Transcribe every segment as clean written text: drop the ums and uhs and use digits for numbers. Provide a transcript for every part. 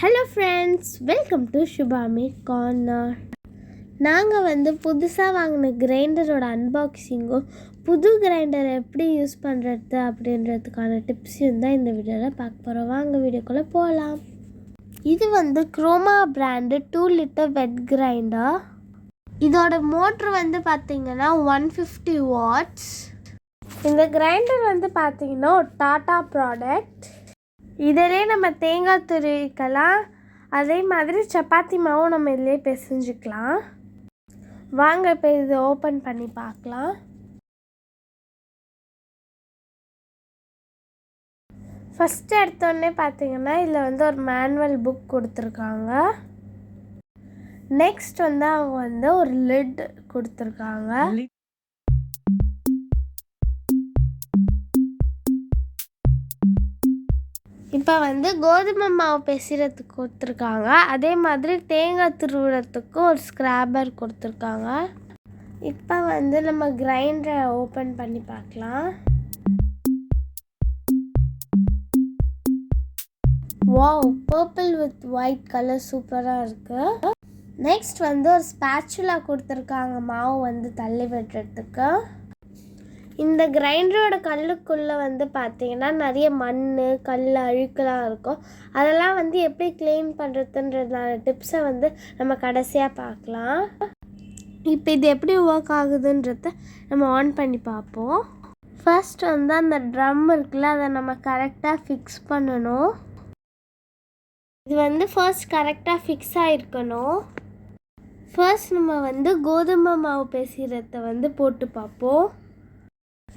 Hello friends, welcome to Subami corner. நாங்கள் புதுசாக வாங்கின கிரைண்டரோட அன்பாக்சிங்கும் புது கிரைண்டர் எப்படி யூஸ் பண்ணுறது அப்படின்றதுக்கான டிப்ஸையும் தான் இந்த வீடியோவில் பார்க்க போகிறோம். வாங்க வீடியோக்குள்ளே போகலாம். இது Croma brand 2 litre wet grinder. இதோட மோட்ரு பார்த்திங்கன்னா 150 வாட்ஸ். இந்த கிரைண்டர் பார்த்திங்கன்னா ஒரு டாட்டா ப்ராடக்ட். இதிலே நம்ம தேங்காய் துருவிக்கலாம், அதே மாதிரி சப்பாத்தி மாவும் நம்ம இதிலே பிசைஞ்சிக்கலாம். வாங்க இப்போ இதை ஓப்பன் பண்ணி பார்க்கலாம். ஃபஸ்ட்டு எடுத்தோடனே பார்த்திங்கன்னா இதில் ஒரு மேனுவல் புக் கொடுத்துருக்காங்க. நெக்ஸ்ட் அவங்க ஒரு லிட் கொடுத்துருக்காங்க. இப்போ கோதுமை மாவு பிசைறதுக்கு கொடுத்துருக்காங்க, அதே மாதிரி தேங்காய் துருவுறதுக்கு ஒரு ஸ்க்ராப்பர் கொடுத்துருக்காங்க. இப்போ நம்ம கிரைண்டரை ஓப்பன் பண்ணி பார்க்கலாம். Wow, purple with white colour சூப்பராக இருக்குது. நெக்ஸ்ட் ஒரு ஸ்பேச்சுலா கொடுத்துருக்காங்க மாவு தள்ளி விடுறதுக்கு. இந்த கிரைண்டரோட கல்லுக்குள்ளே பார்த்திங்கன்னா நிறைய மண் கல் அழுக்கெலாம் இருக்கும். அதெல்லாம் எப்படி க்ளீன் பண்ணுறதுன்றதான டிப்ஸை நம்ம கடைசியாக பார்க்கலாம். இப்போ இது எப்படி ஒர்க் ஆகுதுன்றத நம்ம ஆன் பண்ணி பார்ப்போம். ஃபர்ஸ்ட் அந்த ட்ரம் இருக்குல்ல, அதை நம்ம கரெக்டாக ஃபிக்ஸ் பண்ணணும். இது ஃபர்ஸ்ட் கரெக்டாக ஃபிக்ஸ் ஆகிருக்கணும். ஃபர்ஸ்ட் நம்ம கோதுமை மாவு பிசைறதை போட்டு பார்ப்போம்.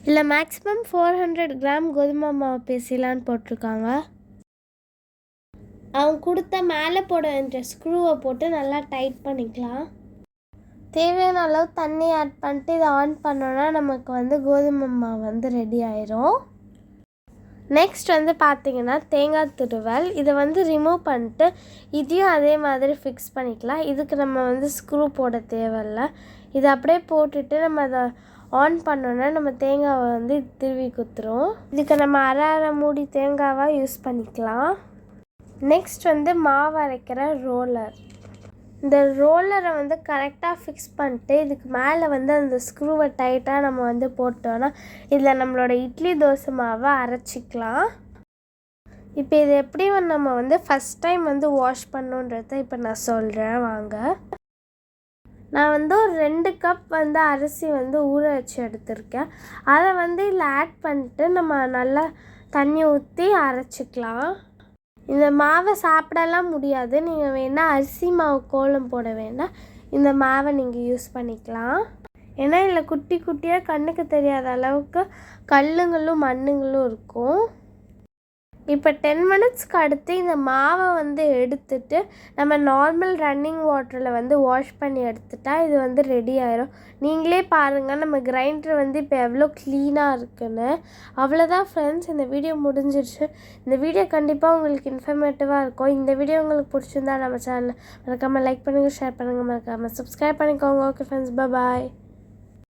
இல்லை மேக்ஸிமம் 400 கிராம் கோதுமை மாவு பிசையலான்னு போட்டிருக்காங்க. அவங்க கொடுத்த மேலே போட வேண்டிய ஸ்க்ரூவை போட்டு நல்லா டைட் பண்ணிக்கலாம். தேவையான அளவு தண்ணி ஆட் பண்ணிட்டு இதை ஆன் பண்ணோன்னா நமக்கு கோதுமை மாவு ரெடி ஆயிரும். நெக்ஸ்ட் பார்த்திங்கன்னா தேங்காய் துருவல். இதை ரிமூவ் பண்ணிட்டு இதையும் அதே மாதிரி ஃபிக்ஸ் பண்ணிக்கலாம். இதுக்கு நம்ம ஸ்க்ரூ போட தேவையில்லை. இதை அப்படியே போட்டுட்டு நம்ம அதை ஆன் பண்ணோன்னா நம்ம தேங்காவை திருவி குத்துரும். இதுக்கு நம்ம அரை மூடி தேங்காவாக யூஸ் பண்ணிக்கலாம். நெக்ஸ்ட் மாவு அரைக்கிற ரோலர். இந்த ரோலரை கரெக்டாக ஃபிக்ஸ் பண்ணிட்டு இதுக்கு மேலே அந்த ஸ்க்ரூவை டைட்டாக நம்ம போட்டோன்னா இதில் நம்மளோட இட்லி தோசை மாவை அரைச்சிக்கலாம். இப்போ இது எப்படி நம்ம ஃபஸ்ட் டைம் வாஷ் பண்ணுன்றத இப்போ நான் சொல்கிறேன் வாங்க. நான் ஒரு 2 கப் அரிசி ஊற வச்சு எடுத்திருக்கேன். அதை இதில் ஆட் பண்ணிட்டு நம்ம நல்லா தண்ணி ஊற்றி அரைச்சிக்கலாம். இந்த மாவை சாப்பிடலாம் முடியாது, நீங்கள் வேணால் அரிசி மாவு கோலம் போட வேணால் இந்த மாவை நீங்கள் யூஸ் பண்ணிக்கலாம். ஏன்னா இதில் குட்டி குட்டியாக கண்ணுக்கு தெரியாத அளவுக்கு கல்லுங்களும் மண்ணுங்களும் இருக்கும். இப்போ 10 மினிட்ஸ்க்கு அடுத்து இந்த மாவை எடுத்துட்டு நம்ம நார்மல் ரன்னிங் வாட்டரில் வாஷ் பண்ணி எடுத்துட்டா இது ரெடி ஆயிரும். நீங்களே பாருங்கள் நம்ம கிரைண்டர் இப்போ எவ்வளோ க்ளீனாக இருக்குன்னு. அவ்வளோதான் ஃப்ரெண்ட்ஸ், இந்த வீடியோ முடிஞ்சிருச்சு. இந்த வீடியோ கண்டிப்பாக உங்களுக்கு இன்ஃபர்மேட்டிவாக இருக்கும். இந்த வீடியோ உங்களுக்கு பிடிச்சிருந்தா நம்ம சேனலை மறக்காமல் லைக் பண்ணுங்கள், ஷேர் பண்ணுங்கள், மறக்காமல் சப்ஸ்கிரைப் பண்ணிக்கோங்க. ஓகே ஃப்ரெண்ட்ஸ், பாய்.